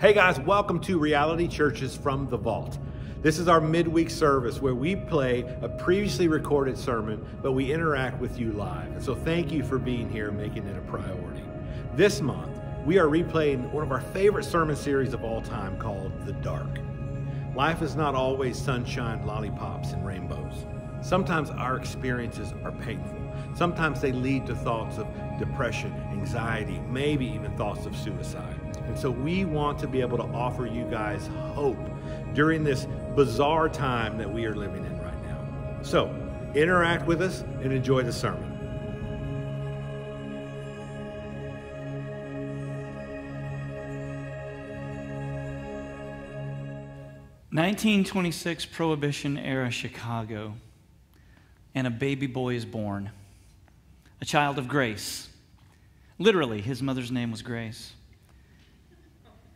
Hey guys, welcome to Reality Churches from the Vault. This is our midweek service where we play a previously recorded sermon, but we interact with you live. And so thank you for being here and making it a priority. This month, we are replaying one of our favorite sermon series of all time called The Dark. Life is not always sunshine, lollipops, and rainbows. Sometimes our experiences are painful. Sometimes they lead to thoughts of depression, anxiety, maybe even thoughts of suicide. And so we want to be able to offer you guys hope during this bizarre time that we are living in right now. So interact with us and enjoy the sermon. (1926) Prohibition-era Chicago, and a baby boy is born, a child of grace. Literally, his mother's name was Grace.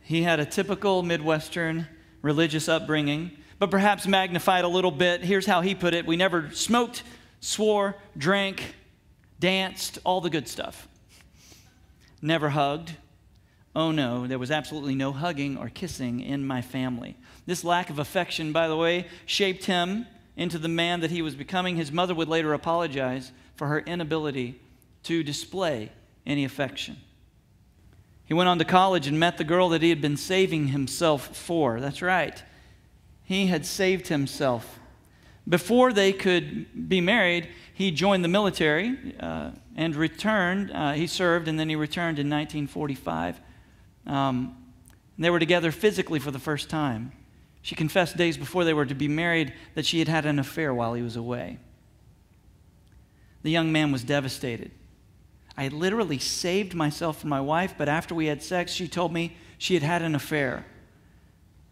He had a typical Midwestern religious upbringing, but perhaps magnified a little bit. Here's how he put it: we never smoked, swore, drank, danced, all the good stuff. Never hugged. Oh no, there was absolutely no hugging or kissing in my family. This lack of affection, by the way, shaped him into the man that he was becoming. His mother would later apologize for her inability to display any affection. He went on to college and met the girl that he had been saving himself for. That's right. He had saved himself. Before they could be married, he joined the military and returned. He served, and then he returned in 1945. They were together physically for the first time. She confessed days before they were to be married that she had had an affair while he was away. The young man was devastated. I had literally saved myself from my wife, but after we had sex, she told me she had had an affair.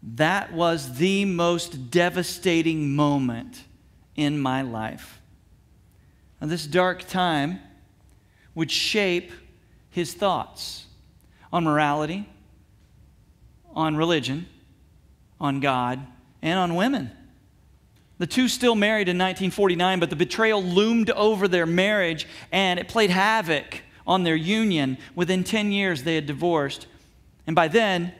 That was the most devastating moment in my life. Now, this dark time would shape his thoughts on morality, on religion, on God, and on women. The two still married in 1949, but the betrayal loomed over their marriage, and it played havoc on their union. Within 10 years, they had divorced. And by then,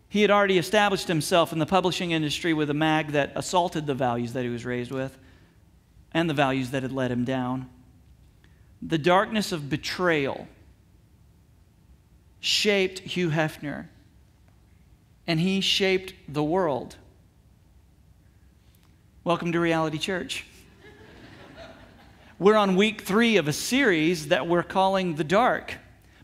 he had already established himself in the publishing industry with a mag that assaulted the values that he was raised with and the values that had let him down. The darkness of betrayal shaped Hugh Hefner, and he shaped the world. Welcome to Reality Church. We're on week 3 of a series that we're calling The Dark.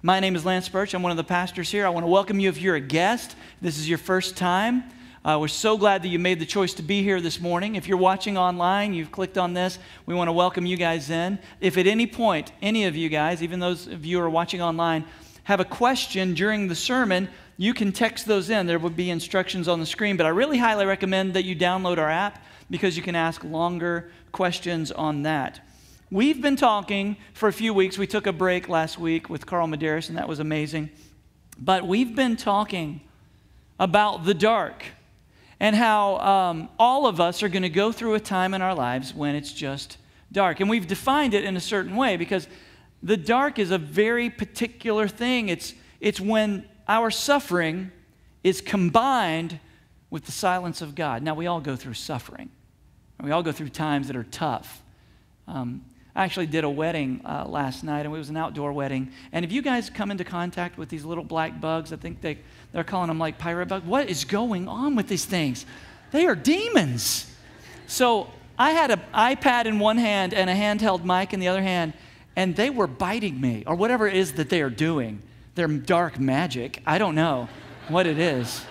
My name is Lance Birch. I'm one of the pastors here. I want to welcome you if you're a guest. This is your first time. We're so glad that you made the choice to be here this morning. If you're watching online, you've clicked on this, we want to welcome you guys in. If at any point, any of you guys, even those of you who are watching online, have a question during the sermon, you can text those in. There will be instructions on the screen, but I really highly recommend that you download our app because you can ask longer questions on that. We've been talking for a few weeks. We took a break last week with Carl Medeiros, and that was amazing. But we've been talking about the dark and how all of us are going to go through a time in our lives when it's just dark. And we've defined it in a certain way because the dark is a very particular thing. It's when our suffering is combined with the silence of God. Now, we all go through suffering. We all go through times that are tough. I actually did a wedding last night, and it was an outdoor wedding. And if you guys come into contact with these little black bugs, I think they're calling them like pirate bugs. What is going on with these things? They are demons. So I had an iPad in one hand and a handheld mic in the other hand, and they were biting me, or whatever it is that they are doing. Their dark magic. I don't know what it is.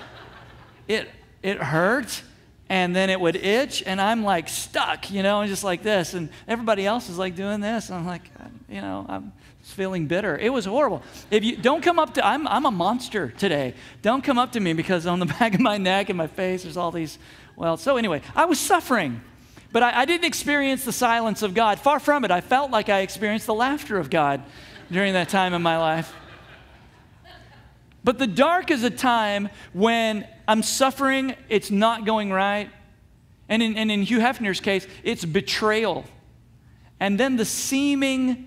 It hurt, and then it would itch, and I'm like stuck, and just like this. And everybody else is like doing this, and I'm like, I'm feeling bitter. It was horrible. If you don't come up to, I'm a monster today. Don't come up to me because on the back of my neck and my face, there's all these. Well, so anyway, I was suffering, but I didn't experience the silence of God. Far from it. I felt like I experienced the laughter of God during that time in my life. But the dark is a time when I'm suffering, it's not going right. And in Hugh Hefner's case, it's betrayal. And then the seeming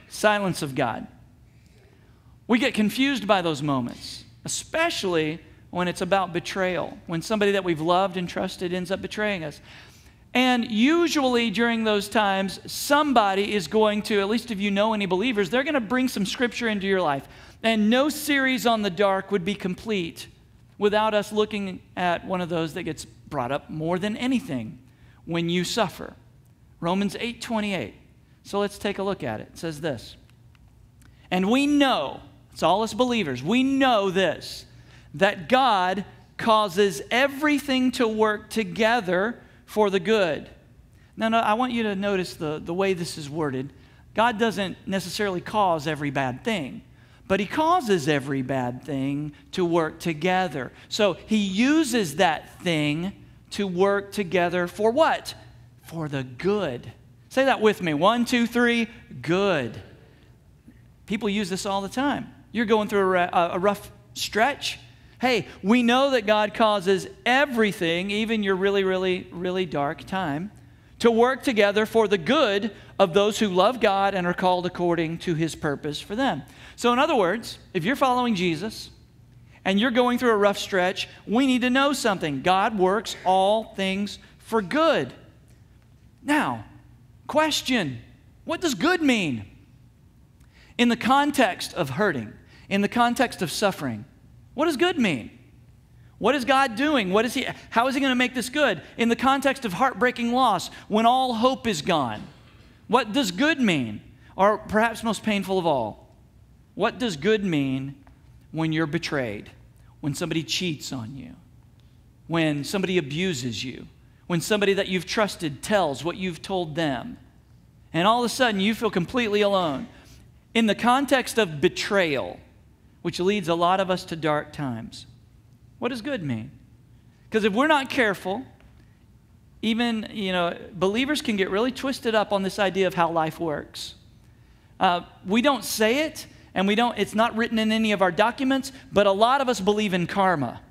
silence of God. We get confused by those moments, especially when it's about betrayal, when somebody that we've loved and trusted ends up betraying us. And usually during those times, somebody is going to, at least if you know any believers, they're going to bring some scripture into your life. And no series on the dark would be complete without us looking at one of those that gets brought up more than anything when you suffer. Romans 8:28. So let's take a look at it. It says this. And we know, it's all us believers, we know this, that God causes everything to work together for the good. Now, I want you to notice the way this is worded. God doesn't necessarily cause every bad thing, but He causes every bad thing to work together. So He uses that thing to work together for what? For the good. Say that with me. 1, 2, 3, good. People use this all the time. You're going through a rough stretch. Hey, we know that God causes everything, even your really, really, really dark time, to work together for the good of those who love God and are called according to His purpose for them. So in other words, if you're following Jesus and you're going through a rough stretch, we need to know something. God works all things for good. Now, question, what does good mean? In the context of hurting, in the context of suffering, what does good mean? What is God doing? How is He going to make this good? In the context of heartbreaking loss, when all hope is gone, what does good mean? Or perhaps most painful of all, what does good mean when you're betrayed? When somebody cheats on you? When somebody abuses you? When somebody that you've trusted tells what you've told them? And all of a sudden you feel completely alone. In the context of betrayal, which leads a lot of us to dark times, what does good mean? Because if we're not careful, even, believers can get really twisted up on this idea of how life works. We don't say it, and it's not written in any of our documents, but a lot of us believe in karma.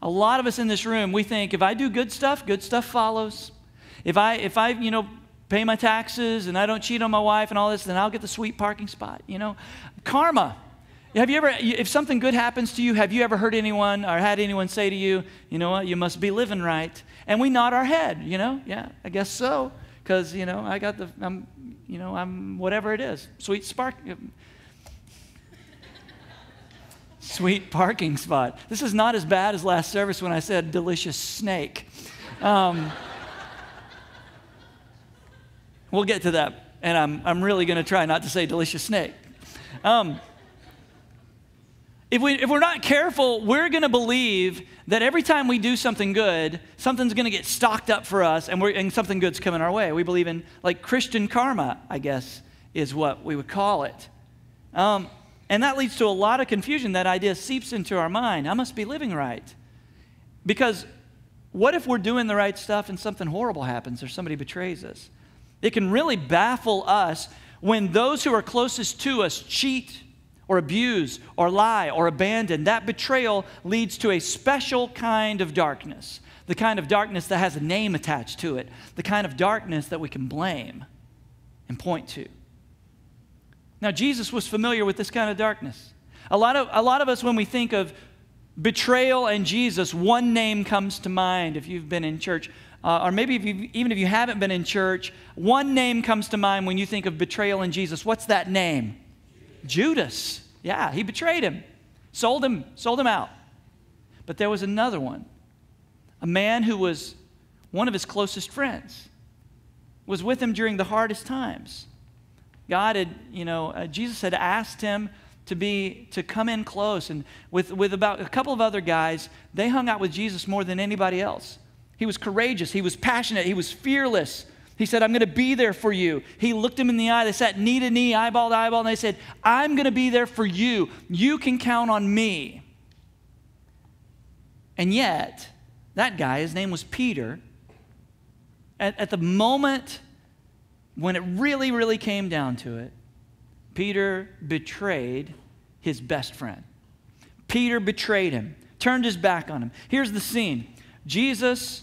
A lot of us in this room, we think if I do good stuff follows. If I pay my taxes and I don't cheat on my wife and all this, then I'll get the sweet parking spot. Karma. Have you ever, if something good happens to you, have you ever heard anyone or had anyone say to you, you know what, you must be living right? And we nod our head, yeah, I guess so, because, I got I'm whatever it is, sweet parking spot. This is not as bad as last service when I said delicious snake. We'll get to that, and I'm really going to try not to say delicious snake. If we're not careful, we're going to believe that every time we do something good, something's going to get stocked up for us, and something good's coming our way. We believe in, like, Christian karma, I guess, is what we would call it. And that leads to a lot of confusion. That idea seeps into our mind. I must be living right. Because what if we're doing the right stuff and something horrible happens or somebody betrays us? It can really baffle us when those who are closest to us cheat or abuse or lie or abandon. That betrayal leads to a special kind of darkness, the kind of darkness that has a name attached to it, the kind of darkness that we can blame and point to. Now, Jesus was familiar with this kind of darkness. A lot of us, when we think of betrayal and Jesus, one name comes to mind if you've been in church. Or maybe even if you haven't been in church, one name comes to mind when you think of betrayal and Jesus. What's that name? Judas. Yeah, he betrayed him. Sold him out. But there was another one. A man who was one of his closest friends. Was with him during the hardest times. God had, Jesus had asked him to come in close. And with about a couple of other guys, they hung out with Jesus more than anybody else. He was courageous. He was passionate. He was fearless. He said, I'm going to be there for you. He looked him in the eye. They sat knee to knee, eyeball to eyeball, and they said, I'm going to be there for you. You can count on me. And yet, that guy, his name was Peter, at the moment when it really, really came down to it, Peter betrayed his best friend. Peter betrayed him, turned his back on him. Here's the scene. Jesus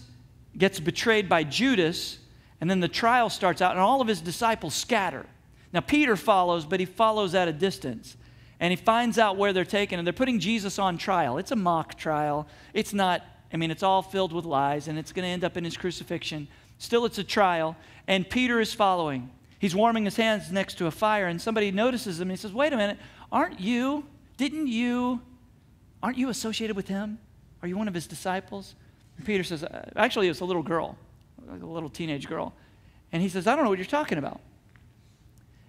gets betrayed by Judas, and then the trial starts out, and all of his disciples scatter. Now, Peter follows, but he follows at a distance. And he finds out where they're taken, and they're putting Jesus on trial. It's a mock trial. It's not, it's all filled with lies, and it's going to end up in his crucifixion. Still, it's a trial, and Peter is following. He's warming his hands next to a fire, and somebody notices him, and he says, wait a minute, aren't you associated with him? Are you one of his disciples? And Peter says, actually, it was a little girl, like a little teenage girl. And he says, I don't know what you're talking about.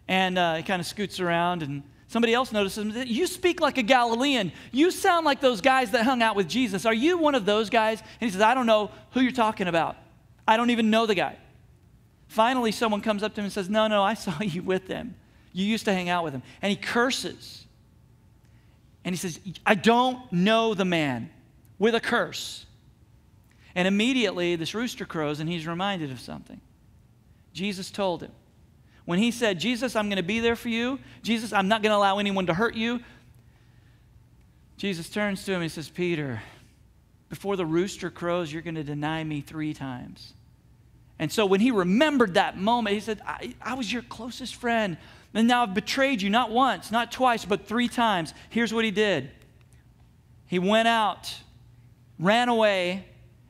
And he kind of scoots around, and somebody else notices him. You speak like a Galilean. You sound like those guys that hung out with Jesus. Are you one of those guys? And he says, I don't know who you're talking about. I don't even know the guy. Finally, someone comes up to him and says, no, I saw you with them. You used to hang out with him. And he curses. And he says, I don't know the man, with a curse. And immediately this rooster crows, and he's reminded of something. Jesus told him. When he said, Jesus, I'm going to be there for you. Jesus, I'm not going to allow anyone to hurt you. Jesus turns to him and he says, Peter, before the rooster crows, you're going to deny me 3 times. And so when he remembered that moment, he said, I was your closest friend. And now I've betrayed you, not once, not twice, but 3 times. Here's what he did. He went out, ran away,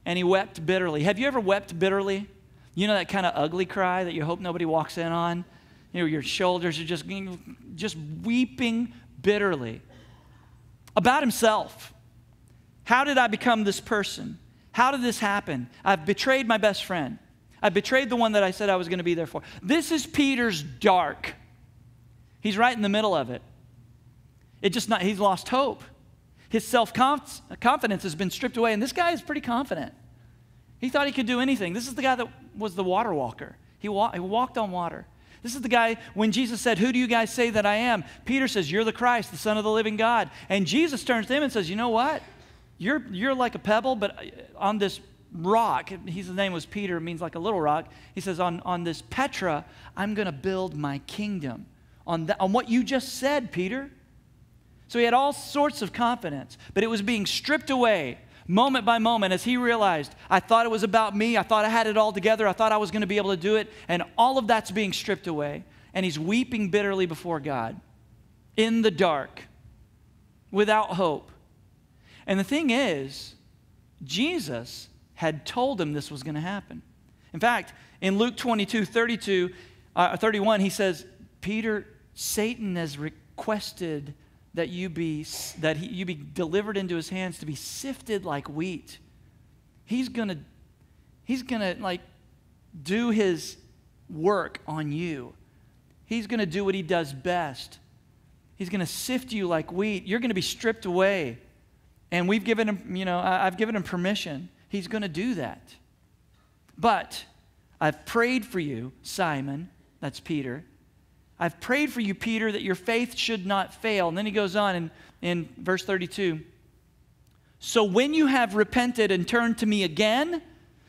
and he wept bitterly. Have you ever wept bitterly? You know that kind of ugly cry that you hope nobody walks in on? You know, your shoulders are just weeping bitterly about himself. How did I become this person? How did this happen? I've betrayed my best friend. I betrayed the one that I said I was going to be there for. This is Peter's dark. He's right in the middle of it. He's lost hope. His self-confidence has been stripped away, and this guy is pretty confident. He thought he could do anything. This is the guy that was the water walker. He walked on water. This is the guy, when Jesus said, who do you guys say that I am? Peter says, you're the Christ, the Son of the living God. And Jesus turns to him and says, you know what? You're like a pebble, but on this rock, his name was Peter, means like a little rock. He says, on this Petra, I'm going to build my kingdom. On what you just said, Peter. So he had all sorts of confidence, but it was being stripped away moment by moment as he realized, I thought it was about me. I thought I had it all together. I thought I was going to be able to do it. And all of that's being stripped away. And he's weeping bitterly before God in the dark without hope. And the thing is, Jesus had told him this was going to happen. In fact, in Luke 31, he says, Peter, Satan has requested that you be delivered into his hands to be sifted like wheat. He's gonna like do his work on you. He's gonna do what he does best. He's gonna sift you like wheat. You're gonna be stripped away. And we've given him, I've given him permission. He's gonna do that. But I've prayed for you, Simon, that's Peter. I've prayed for you, Peter, that your faith should not fail. And then he goes on in verse 32. So when you have repented and turned to me again,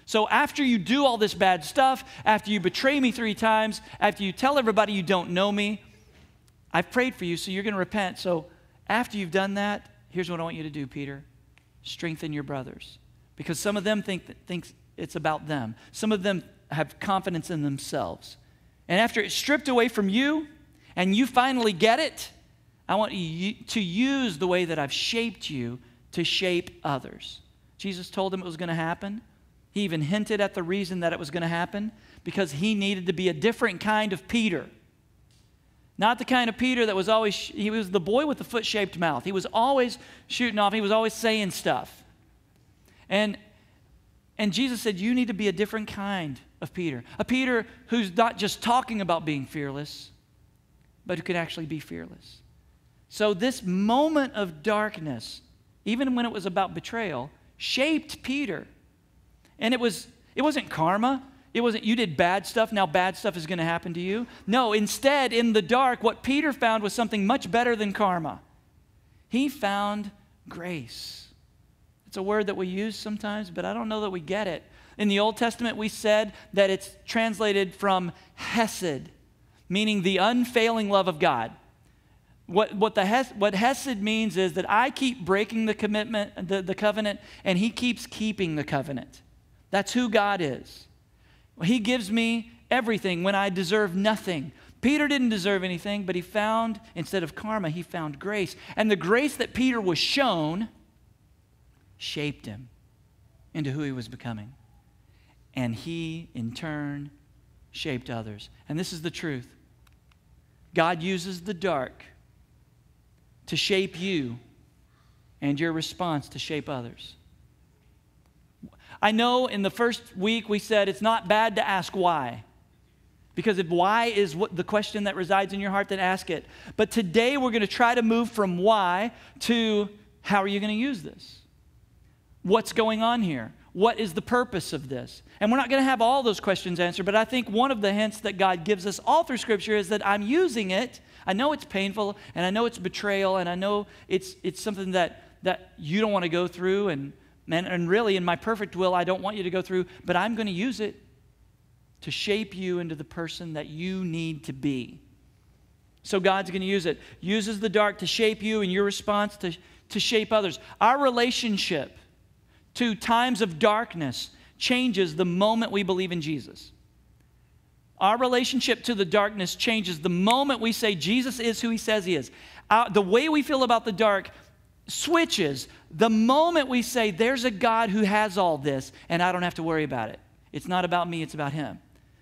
so after you do all this bad stuff, after you betray me 3 times, after you tell everybody you don't know me, I've prayed for you, so you're going to repent. So after you've done that, here's what I want you to do, Peter. Strengthen your brothers. Because some of them think it's about them. Some of them have confidence in themselves. And after it's stripped away from you and you finally get it, I want you to use the way that I've shaped you to shape others. Jesus told them it was going to happen. He even hinted at the reason that it was going to happen, because he needed to be a different kind of Peter. Not the kind of Peter that was always, he was the boy with the foot-shaped mouth. He was always shooting off. He was always saying stuff. And Jesus said, you need to be a different kind of Peter. A Peter who's not just talking about being fearless, but who could actually be fearless. So this moment of darkness, even when it was about betrayal, shaped Peter. And it wasn't karma. It wasn't you did bad stuff, now bad stuff is going to happen to you. No, instead, in the dark, what Peter found was something much better than karma. He found grace. It's a word that we use sometimes, but I don't know that we get it. In the Old Testament, we said that it's translated from hesed, meaning the unfailing love of God. What hesed means is that I keep breaking the commitment, the covenant, and he keeps keeping the covenant. That's who God is. He gives me everything when I deserve nothing. Peter didn't deserve anything, but he found, instead of karma, he found grace. And the grace that Peter was shown shaped him into who he was becoming. And he, in turn, shaped others. And this is the truth. God uses the dark to shape you and your response to shape others. I know in the first week we said it's not bad to ask why. Because if why is what the question that resides in your heart, then ask it. But today we're going to try to move from why to how are you going to use this? What's going on here? What is the purpose of this? And we're not going to have all those questions answered, but I think one of the hints that God gives us all through Scripture is that I'm using it. I know it's painful, and I know it's betrayal, and I know it's something that you don't want to go through, and really in my perfect will, I don't want you to go through, but I'm going to use it to shape you into the person that you need to be. So God's going to use it. Uses the dark to shape you and your response to shape others. Our relationship to times of darkness changes the moment we believe in Jesus. Our relationship to the darkness changes the moment we say Jesus is who he says he is. The way we feel about the dark switches the moment we say there's a God who has all this and I don't have to worry about it. It's not about me, it's about him.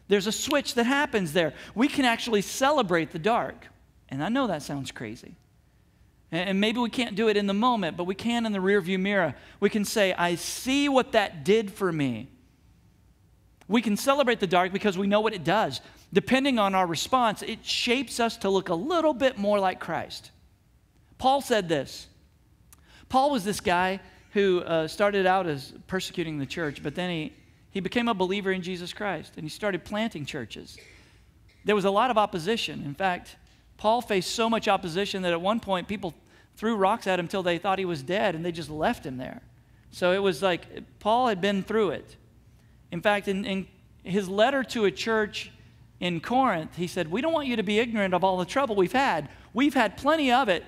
There's a switch that happens there. We can actually celebrate the dark. And I know that sounds crazy. And maybe we can't do it in the moment, but we can in the rearview mirror. We can say, I see what that did for me. We can celebrate the dark because we know what it does. Depending on our response, it shapes us to look a little bit more like Christ. Paul said this. Paul was this guy who started out as persecuting the church, but then he became a believer in Jesus Christ, and he started planting churches. There was a lot of opposition. In fact, Paul faced so much opposition that at one point people threw rocks at him till they thought he was dead, and they just left him there. So it was like Paul had been through it. In fact, in his letter to a church in Corinth, he said, we don't want you to be ignorant of all the trouble we've had. We've had plenty of it.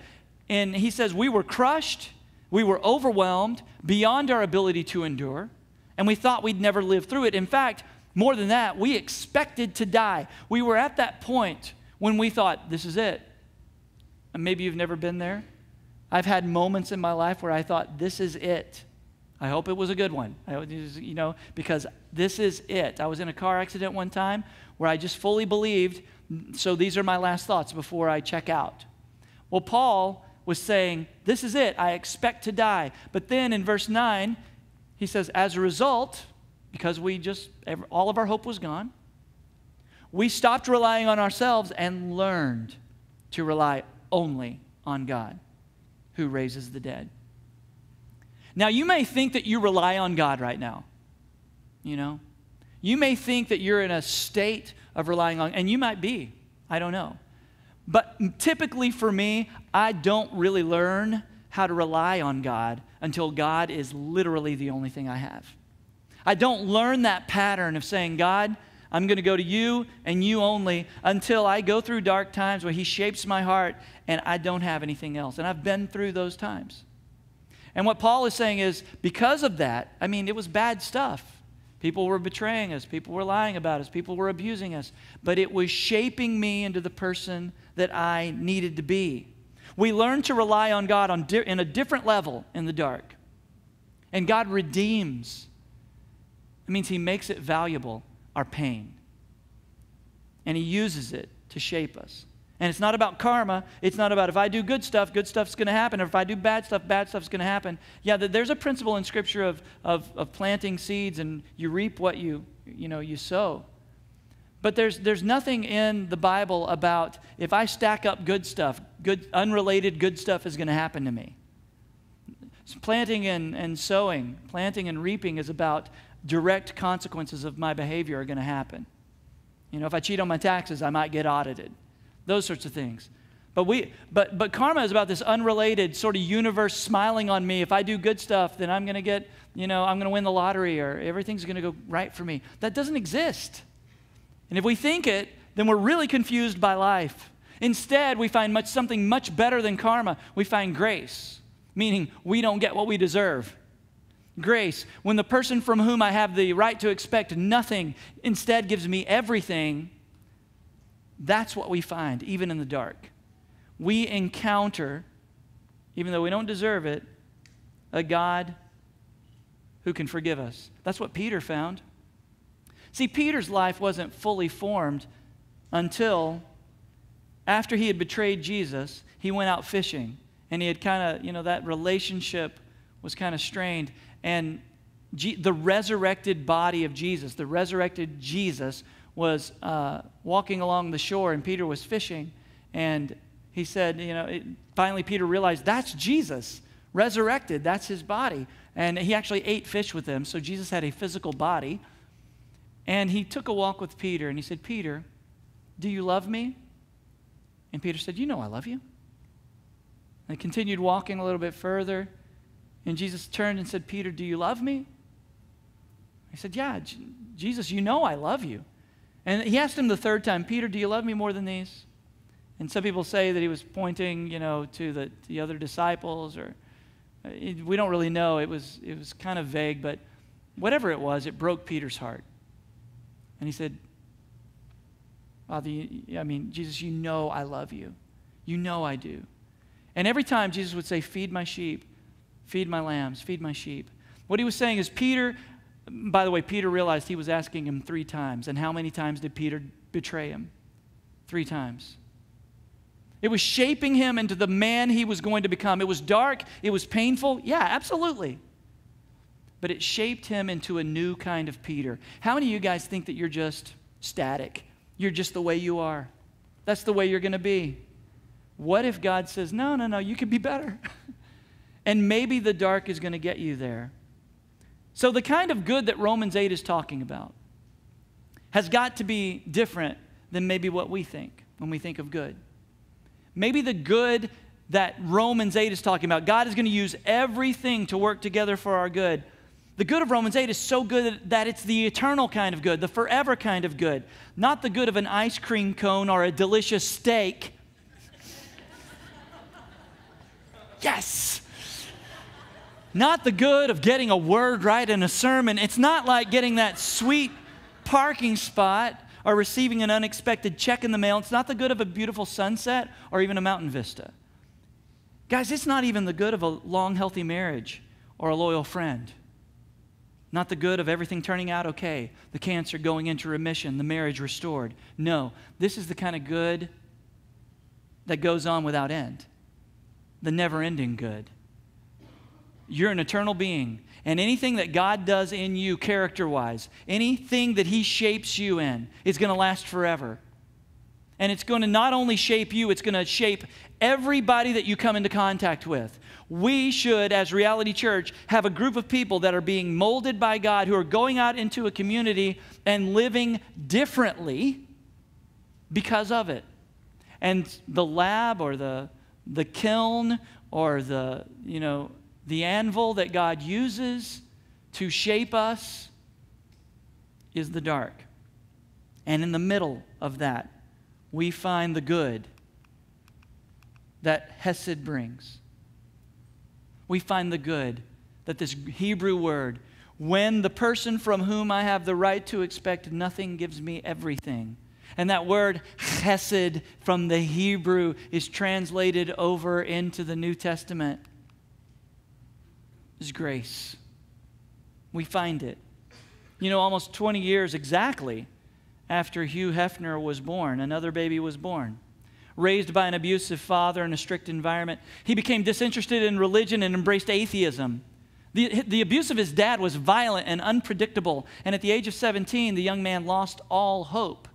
And he says, we were crushed, we were overwhelmed beyond our ability to endure, and we thought we'd never live through it. In fact, more than that, we expected to die. We were at that point when we thought, this is it. And maybe you've never been there. I've had moments in my life where I thought, this is it. I hope it was a good one, because this is it. I was in a car accident one time where I just fully believed, so these are my last thoughts before I check out. Well, Paul was saying, this is it. I expect to die. But then in verse 9, he says, as a result, because all of our hope was gone, we stopped relying on ourselves and learned to rely only on God, who raises the dead. Now, you may think that you rely on God right now. You may think that you're in a state of relying on, and you might be. I don't know. But typically for me, I don't really learn how to rely on God until God is literally the only thing I have. I don't learn that pattern of saying, God, I'm going to go to you and you only until I go through dark times where he shapes my heart and I don't have anything else. And I've been through those times. And what Paul is saying is, because of that, it was bad stuff. People were betraying us. People were lying about us. People were abusing us. But it was shaping me into the person that I needed to be. We learn to rely on God in a different level in the dark. And God redeems. It means he makes it valuable, our pain. And he uses it to shape us. And it's not about karma. It's not about if I do good stuff's going to happen. Or if I do bad stuff's going to happen. Yeah, there's a principle in Scripture of planting seeds and you reap what you sow. But there's nothing in the Bible about if I stack up good stuff, unrelated good stuff is going to happen to me. Planting and sowing, planting and reaping is about direct consequences of my behavior are going to happen. If I cheat on my taxes, I might get audited. Those sorts of things. But karma is about this unrelated sort of universe smiling on me. If I do good stuff, then I'm going to get, I'm going to win the lottery or everything's going to go right for me. That doesn't exist. And if we think it, then we're really confused by life. Instead, we find something much better than karma. We find grace, meaning we don't get what we deserve. Grace, when the person from whom I have the right to expect nothing instead gives me everything, That's what we find, even in the dark. We encounter, even though we don't deserve it, a God who can forgive us. That's what Peter found. See, Peter's life wasn't fully formed until after he had betrayed Jesus, he went out fishing. And he had kind of, that relationship was kind of strained. And the resurrected body of Jesus, the resurrected Jesus was walking along the shore, and Peter was fishing. And he said, finally Peter realized that's Jesus, resurrected, that's his body. And he actually ate fish with him, so Jesus had a physical body. And he took a walk with Peter, and he said, Peter, do you love me? And Peter said, I love you. And they continued walking a little bit further, and Jesus turned and said, Peter, do you love me? He said, yeah, Jesus, I love you. And he asked him the third time, Peter, do you love me more than these? And some people say that he was pointing, to the other disciples, or we don't really know. It was kind of vague, but whatever it was, it broke Peter's heart. And he said, Jesus, I love you. I do. And every time Jesus would say, feed my sheep, feed my lambs, feed my sheep. What he was saying is Peter, by the way, Peter realized he was asking him 3 times. And how many times did Peter betray him? 3 times. It was shaping him into the man he was going to become. It was dark. It was painful. Yeah, absolutely. But it shaped him into a new kind of Peter. How many of you guys think that you're just static? You're just the way you are. That's the way you're going to be. What if God says, no, you can be better? And maybe the dark is going to get you there. So the kind of good that Romans 8 is talking about has got to be different than maybe what we think when we think of good. Maybe the good that Romans 8 is talking about, God is going to use everything to work together for our good. The good of Romans 8 is so good that it's the eternal kind of good, the forever kind of good, not the good of an ice cream cone or a delicious steak. Yes! Not the good of getting a word right in a sermon. It's not like getting that sweet parking spot or receiving an unexpected check in the mail. It's not the good of a beautiful sunset or even a mountain vista. Guys, it's not even the good of a long, healthy marriage or a loyal friend. Not the good of everything turning out okay, the cancer going into remission, the marriage restored. No, this is the kind of good that goes on without end. The never-ending good. You're an eternal being, and anything that God does in you character-wise, anything that He shapes you in, is going to last forever. And it's going to not only shape you, it's going to shape everybody that you come into contact with. We should, as Reality Church, have a group of people that are being molded by God, who are going out into a community and living differently because of it. And the lab or the kiln or the anvil that God uses to shape us is the dark. And in the middle of that, we find the good that Hesed brings. We find the good that this Hebrew word, when the person from whom I have the right to expect nothing gives me everything. And that word chesed from the Hebrew is translated over into the New Testament is grace. We find it. Almost 20 years exactly after Hugh Hefner was born, another baby was born. Raised by an abusive father in a strict environment, he became disinterested in religion and embraced atheism. The abuse of his dad was violent and unpredictable, and at the age of 17, the young man lost all hope.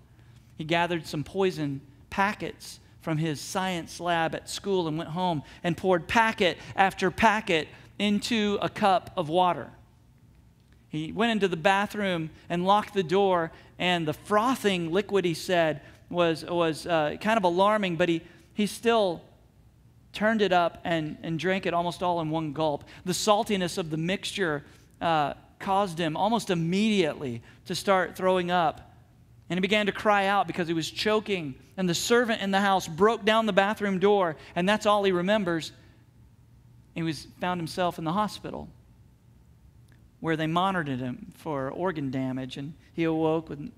He gathered some poison packets from his science lab at school and went home and poured packet after packet into a cup of water. He went into the bathroom and locked the door, and the frothing liquid, he said, was kind of alarming, but he still turned it up and drank it almost all in one gulp. The saltiness of the mixture caused him almost immediately to start throwing up. And he began to cry out because he was choking. And the servant in the house broke down the bathroom door, and that's all he remembers. He found himself in the hospital, where they monitored him for organ damage, and he awoke with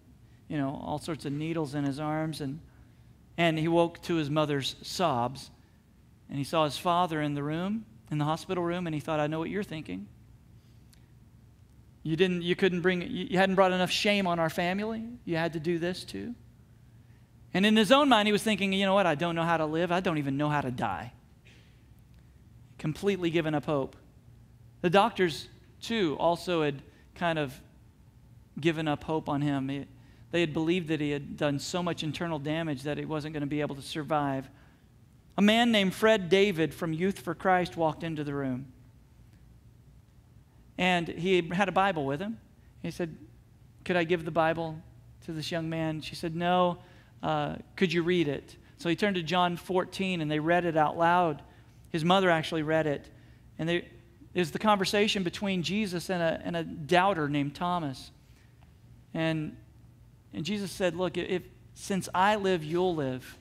all sorts of needles in his arms, and And he woke to his mother's sobs, and he saw his father in the room, in the hospital room, and he thought, I know what you're thinking. You hadn't brought enough shame on our family. You had to do this too. And in his own mind, he was thinking, you know what? I don't know how to live. I don't even know how to die. Completely given up hope. The doctors, too, also had kind of given up hope on him. They had believed that he had done so much internal damage that he wasn't going to be able to survive. A man named Fred David from Youth for Christ walked into the room. And he had a Bible with him. He said, could I give the Bible to this young man? She said, no. Could you read it? So he turned to John 14, and they read it out loud. His mother actually read it. And it was the conversation between Jesus and a doubter named Thomas. And Jesus said, look, since I live, you'll live.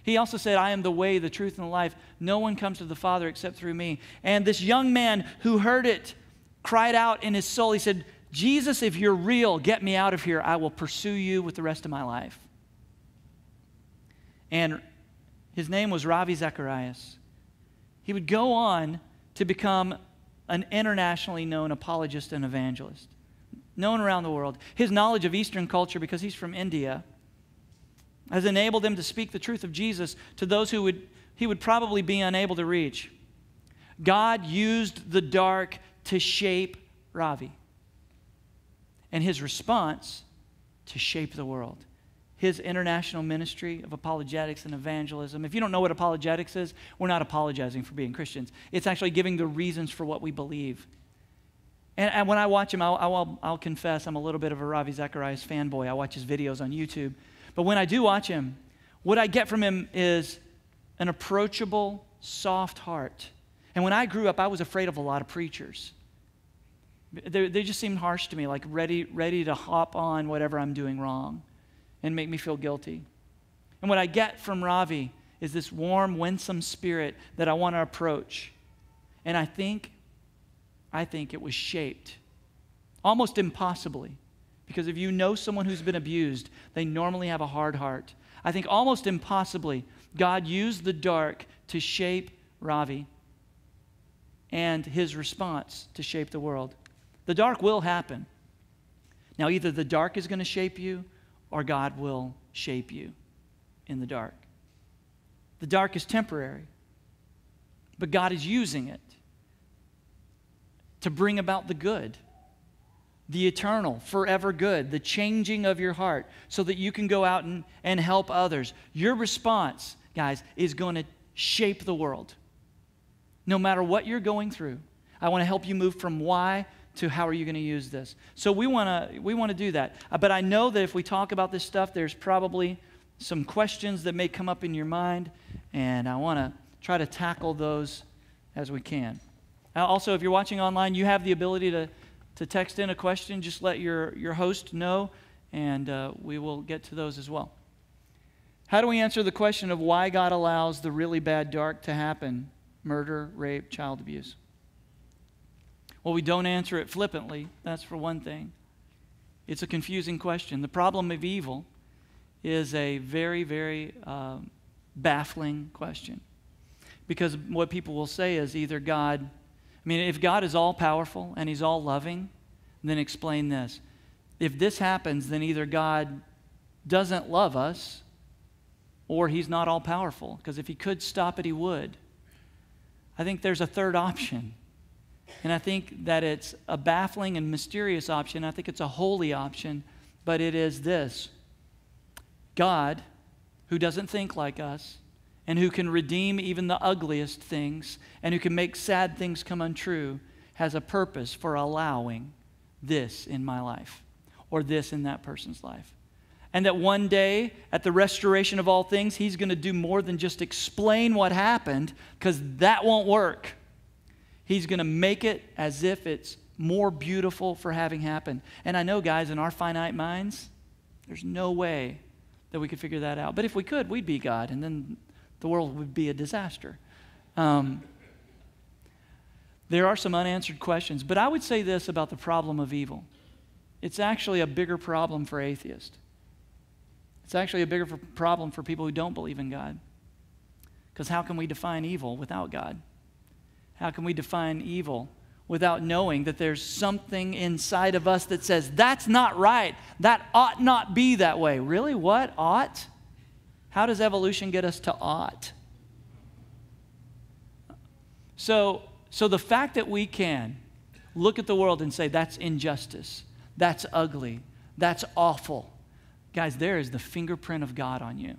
He also said, I am the way, the truth, and the life. No one comes to the Father except through me. And this young man who heard it cried out in his soul. He said, Jesus, if you're real, get me out of here. I will pursue you with the rest of my life. And his name was Ravi Zacharias. He would go on to become an internationally known apologist and evangelist, known around the world. His knowledge of Eastern culture, because he's from India, has enabled him to speak the truth of Jesus to those who he would probably be unable to reach. God used the dark to shape Ravi, and his response to shape the world. His international ministry of apologetics and evangelism. If you don't know what apologetics is, we're not apologizing for being Christians. It's actually giving the reasons for what we believe. And when I watch him, I'll confess I'm a little bit of a Ravi Zacharias fanboy. I watch his videos on YouTube. But when I do watch him, what I get from him is an approachable, soft heart. And when I grew up, I was afraid of a lot of preachers. They just seemed harsh to me, like ready to hop on whatever I'm doing wrong and make me feel guilty. And what I get from Ravi is this warm, winsome spirit that I want to approach. And I think it was shaped almost impossibly, because if you know someone who's been abused, they normally have a hard heart. I think almost impossibly, God used the dark to shape Ravi and his response to shape the world. The dark will happen. Now, either the dark is going to shape you or God will shape you in the dark. The dark is temporary, but God is using it to bring about the good, the eternal, forever good, the changing of your heart so that you can go out and help others. Your response, guys, is going to shape the world. No matter what you're going through, I want to help you move from why to how are you going to use this. So we want to do that. But I know that if we talk about this stuff, there's probably some questions that may come up in your mind, and I want to try to tackle those as we can. Also, if you're watching online, you have the ability to text in a question. Just let your host know, and we will get to those as well. How do we answer the question of why God allows the really bad dark to happen? Murder, rape, child abuse. Well, we don't answer it flippantly. That's for one thing. It's a confusing question. The problem of evil is a very, very baffling question. Because what people will say is either God, if God is all-powerful and He's all-loving, then explain this. If this happens, then either God doesn't love us or He's not all-powerful. Because if He could stop it, He would. I think there's a third option. And I think that it's a baffling and mysterious option. I think it's a holy option, but it is this. God, who doesn't think like us, and who can redeem even the ugliest things, and who can make sad things come untrue, has a purpose for allowing this in my life, or this in that person's life. And that one day, at the restoration of all things, He's going to do more than just explain what happened, because that won't work. He's going to make it as if it's more beautiful for having happened. And I know, guys, in our finite minds, there's no way that we could figure that out. But if we could, we'd be God, and then the world would be a disaster. There are some unanswered questions, but I would say this about the problem of evil. It's actually a bigger problem for atheists. It's actually a bigger problem for people who don't believe in God. Because how can we define evil without God? How can we define evil without knowing that there's something inside of us that says, that's not right. That ought not be that way. Really? What? Ought? How does evolution get us to ought? So the fact that we can look at the world and say, that's injustice, that's ugly, that's awful. Guys, there is the fingerprint of God on you.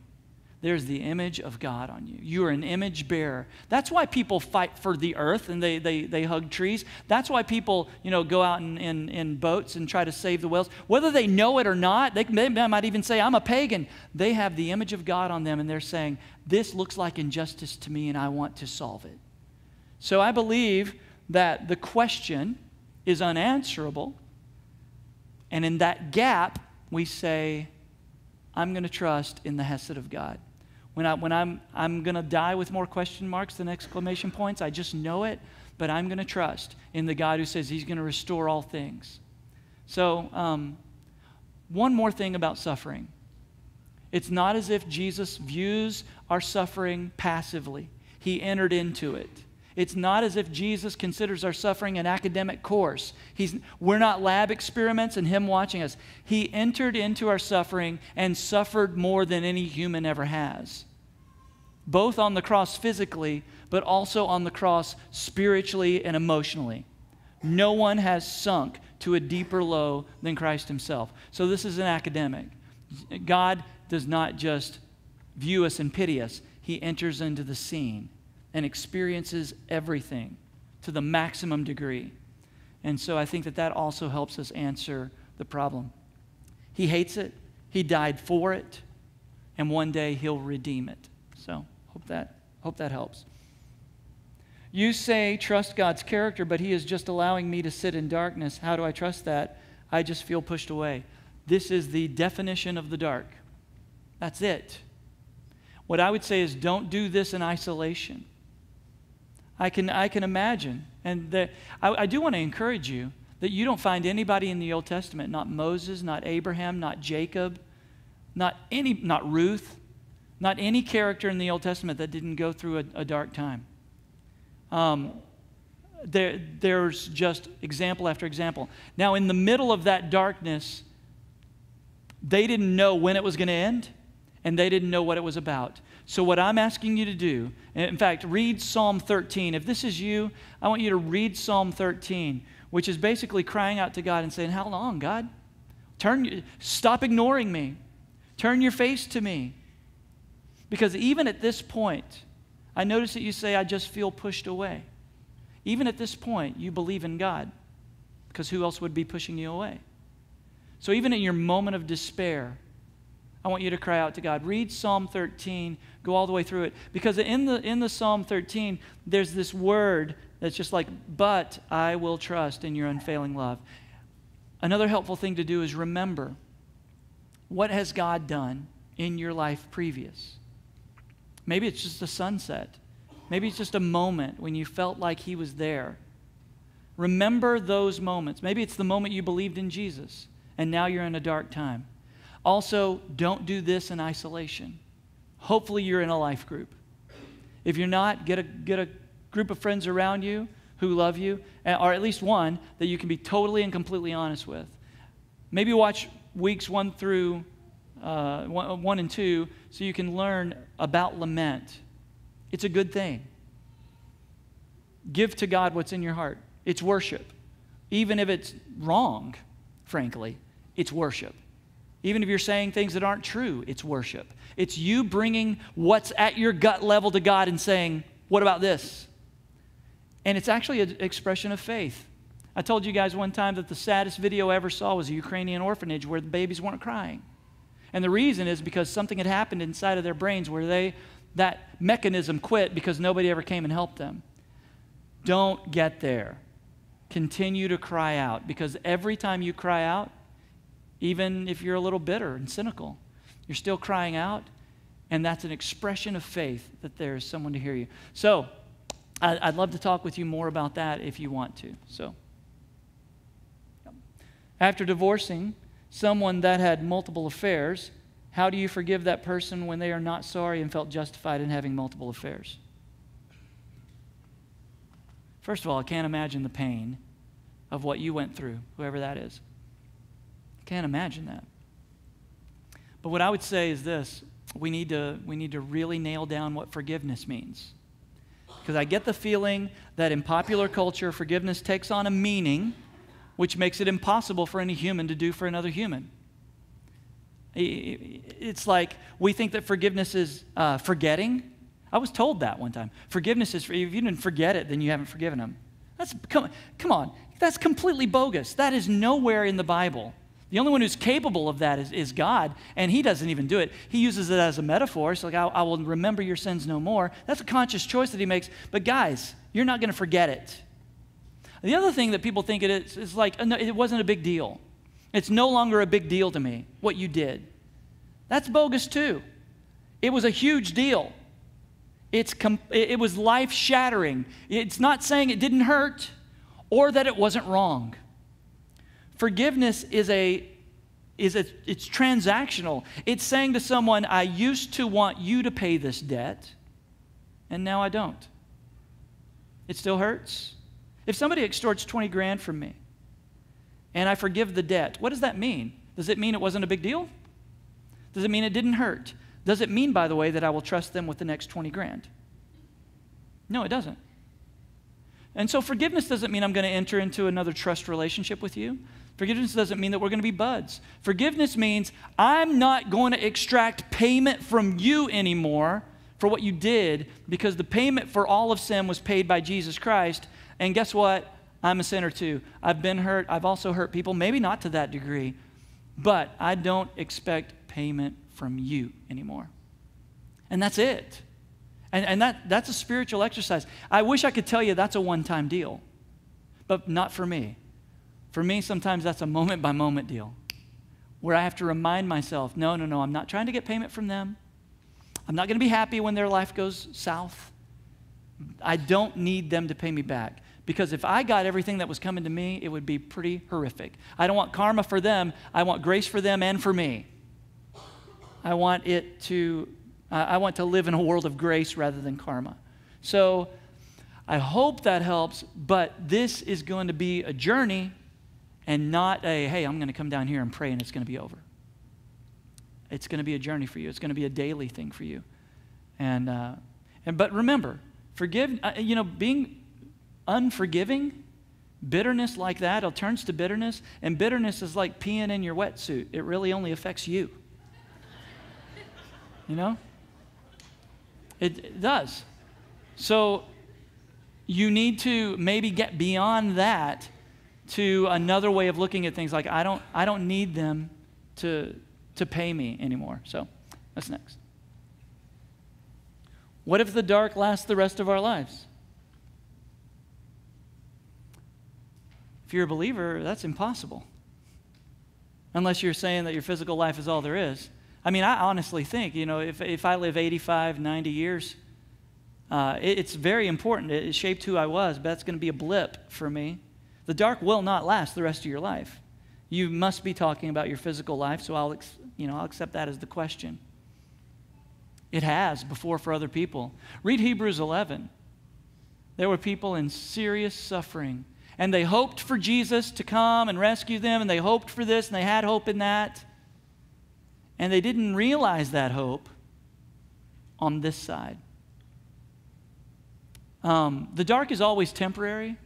There's the image of God on you. You are an image bearer. That's why people fight for the earth and they hug trees. That's why people, go out in boats and try to save the whales. Whether they know it or not, they might even say, I'm a pagan. They have the image of God on them, and they're saying, this looks like injustice to me, and I want to solve it. So I believe that the question is unanswerable, and in that gap, we say, I'm going to trust in the Hesed of God. When I'm going to die with more question marks than exclamation points, I just know it, but I'm going to trust in the God who says he's going to restore all things. So one more thing about suffering. It's not as if Jesus views our suffering passively. He entered into it. It's not as if Jesus considers our suffering an academic course. We're not lab experiments and him watching us. He entered into our suffering and suffered more than any human ever has. Both on the cross physically, but also on the cross spiritually and emotionally. No one has sunk to a deeper low than Christ himself. So this is an academic. God does not just view us and pity us. He enters into the scene and experiences everything to the maximum degree. And so I think that also helps us answer the problem. He hates it. He died for it. And one day he'll redeem it. So hope that helps. You say trust God's character, but he is just allowing me to sit in darkness. How do I trust that? I just feel pushed away. This is the definition of the dark. That's it. What I would say is don't do this in isolation. I can imagine, and I do want to encourage you that you don't find anybody in the Old Testament, not Moses, not Abraham, not Jacob, not Ruth, not any character in the Old Testament that didn't go through a dark time. There's just example after example. Now, in the middle of that darkness, they didn't know when it was going to end, and they didn't know what it was about. So what I'm asking you to do, in fact, read Psalm 13. If this is you, I want you to read Psalm 13, which is basically crying out to God and saying, how long, God? Stop ignoring me. Turn your face to me. Because even at this point, I notice that you say, I just feel pushed away. Even at this point, you believe in God, because who else would be pushing you away? So even in your moment of despair, I want you to cry out to God. Read Psalm 13. Go all the way through it. Because in the Psalm 13, there's this word that's just like, but I will trust in your unfailing love. Another helpful thing to do is remember, what has God done in your life previous? Maybe it's just a sunset. Maybe it's just a moment when you felt like he was there. Remember those moments. Maybe it's the moment you believed in Jesus, and now you're in a dark time. Also, don't do this in isolation. Hopefully you're in a life group. If you're not, get a group of friends around you who love you, or at least one that you can be totally and completely honest with. Maybe watch weeks 1 and 2 so you can learn about lament. It's a good thing. Give to God what's in your heart. It's worship. Even if it's wrong, frankly, it's worship. Even if you're saying things that aren't true, it's worship. It's you bringing what's at your gut level to God and saying, what about this? And it's actually an expression of faith. I told you guys one time that the saddest video I ever saw was a Ukrainian orphanage where the babies weren't crying. And the reason is because something had happened inside of their brains where that mechanism quit because nobody ever came and helped them. Don't get there. Continue to cry out, because every time you cry out, even if you're a little bitter and cynical, you're still crying out, and that's an expression of faith that there's someone to hear you. So I'd love to talk with you more about that if you want to. So after divorcing someone that had multiple affairs, How do you forgive that person when they are not sorry and felt justified in having multiple affairs? First of all, I can't imagine the pain of what you went through, whoever that is. I can't imagine that. But what I would say is this: we need to really nail down what forgiveness means. Because I get the feeling that in popular culture, forgiveness takes on a meaning which makes it impossible for any human to do for another human. It's like we think that forgiveness is forgetting. I was told that one time. Forgiveness is, if you didn't forget it, then you haven't forgiven them. Come on. That's completely bogus. That is nowhere in the Bible. The only one who's capable of that is God, and he doesn't even do it. He uses it as a metaphor. It's like, I will remember your sins no more. That's a conscious choice that he makes. But guys, you're not going to forget it. The other thing that people think it is like, no, it wasn't a big deal. It's no longer a big deal to me, what you did. That's bogus too. It was a huge deal. It was life-shattering. It's not saying it didn't hurt or that it wasn't wrong. Forgiveness it's transactional. It's saying to someone, I used to want you to pay this debt, and now I don't. It still hurts. If somebody extorts 20 grand from me, and I forgive the debt, what does that mean? Does it mean it wasn't a big deal? Does it mean it didn't hurt? Does it mean, by the way, that I will trust them with the next 20 grand? No, it doesn't. And so forgiveness doesn't mean I'm going to enter into another trust relationship with you. Forgiveness doesn't mean that we're going to be buds. Forgiveness means I'm not going to extract payment from you anymore for what you did, because the payment for all of sin was paid by Jesus Christ. And guess what? I'm a sinner too. I've been hurt. I've also hurt people, maybe not to that degree, but I don't expect payment from you anymore. And that's it. And that's a spiritual exercise. I wish I could tell you that's a one-time deal, but not for me. For me, sometimes that's a moment-by-moment deal where I have to remind myself, no, I'm not trying to get payment from them. I'm not going to be happy when their life goes south. I don't need them to pay me back, because if I got everything that was coming to me, it would be pretty horrific. I don't want karma for them. I want grace for them and for me. I want to live in a world of grace rather than karma. So I hope that helps, but this is going to be a journey and not a, hey, I'm going to come down here and pray and it's going to be over. It's going to be a journey for you. It's going to be a daily thing for you. But remember, being unforgiving, bitterness like that, it turns to bitterness, and bitterness is like peeing in your wetsuit. It really only affects you. You know? It does. So you need to maybe get beyond that to another way of looking at things, like I don't need them to pay me anymore. So that's next. What if the dark lasts the rest of our lives? If you're a believer, that's impossible. Unless you're saying that your physical life is all there is. I mean, I honestly think, if I live 85, 90 years, it's very important. It shaped who I was, but that's going to be a blip for me. The dark will not last the rest of your life. You must be talking about your physical life, so I'll accept that as the question. It has before for other people. Read Hebrews 11. There were people in serious suffering, and they hoped for Jesus to come and rescue them, and they hoped for this, and they had hope in that. And they didn't realize that hope on this side. The dark is always temporary,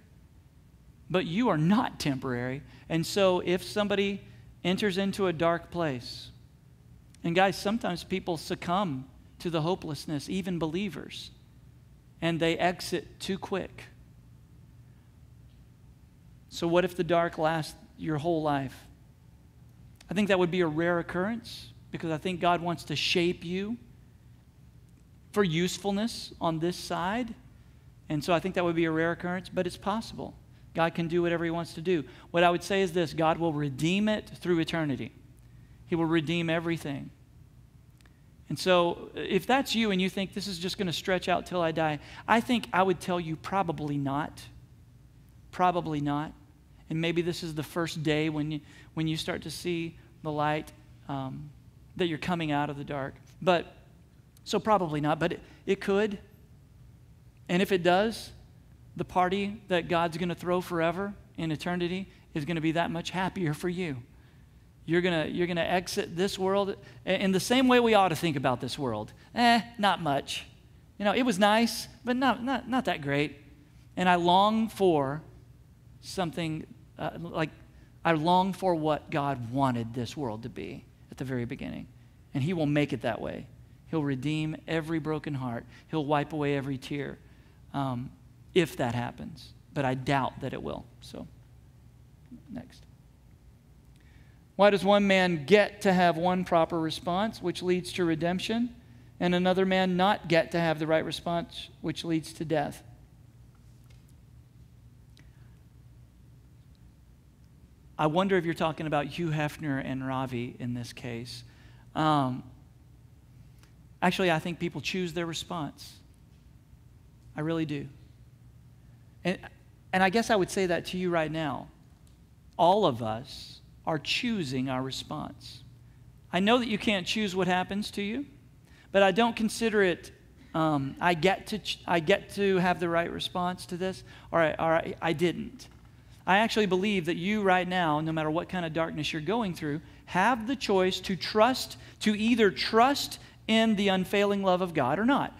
but you are not temporary. And so if somebody enters into a dark place, and guys, sometimes people succumb to the hopelessness, even believers, and they exit too quick. So what if the dark lasts your whole life? I think that would be a rare occurrence, because I think God wants to shape you for usefulness on this side. And so I think that would be a rare occurrence, but it's possible. God can do whatever he wants to do. What I would say is this: God will redeem it through eternity. He will redeem everything. And so if that's you and you think this is just going to stretch out till I die, I think I would tell you probably not. Probably not. And maybe this is the first day when you start to see the light. that you're coming out of the dark. So probably not, but it could. And if it does, the party that God's going to throw forever in eternity is going to be that much happier for you. You're going to exit this world in the same way we ought to think about this world. Not much. It was nice, but not that great. And I long for something I long for what God wanted this world to be at the very beginning. And He will make it that way. He'll redeem every broken heart. He'll wipe away every tear if that happens. But I doubt that it will. So, next. Why does one man get to have one proper response, which leads to redemption, and another man not get to have the right response, which leads to death? I wonder if you're talking about Hugh Hefner and Ravi in this case. Actually, I think people choose their response. I really do. And I guess I would say that to you right now. All of us are choosing our response. I know that you can't choose what happens to you, but I don't consider it, I get to have the right response to this, or I didn't. I actually believe that you right now, no matter what kind of darkness you're going through, have the choice to either trust in the unfailing love of God or not.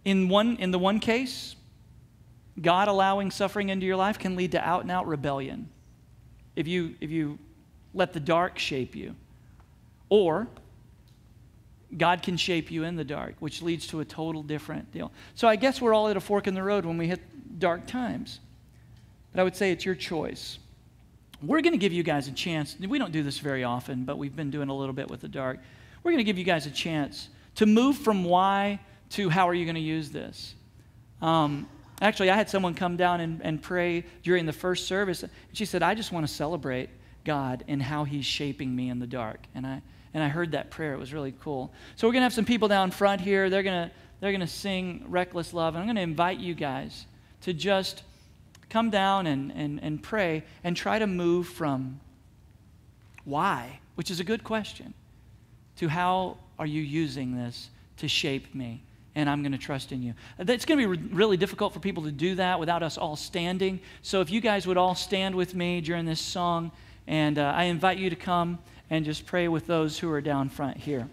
In the one case, God allowing suffering into your life can lead to out-and-out rebellion if you let the dark shape you. Or God can shape you in the dark, which leads to a total different deal. So I guess we're all at a fork in the road when we hit dark times. But I would say it's your choice. We're going to give you guys a chance. We don't do this very often, but we've been doing a little bit with the dark. We're going to give you guys a chance to move from why to how are you going to use this. Actually, I had someone come down and pray during the first service. And she said, I just want to celebrate God and how He's shaping me in the dark. And I heard that prayer. It was really cool. So we're going to have some people down front here. They're going to sing Reckless Love. And I'm going to invite you guys to just come down and pray and try to move from why, which is a good question, to how are you using this to shape me? And I'm going to trust in you. It's going to be really difficult for people to do that without us all standing. So if you guys would all stand with me during this song, and I invite you to come and just pray with those who are down front here.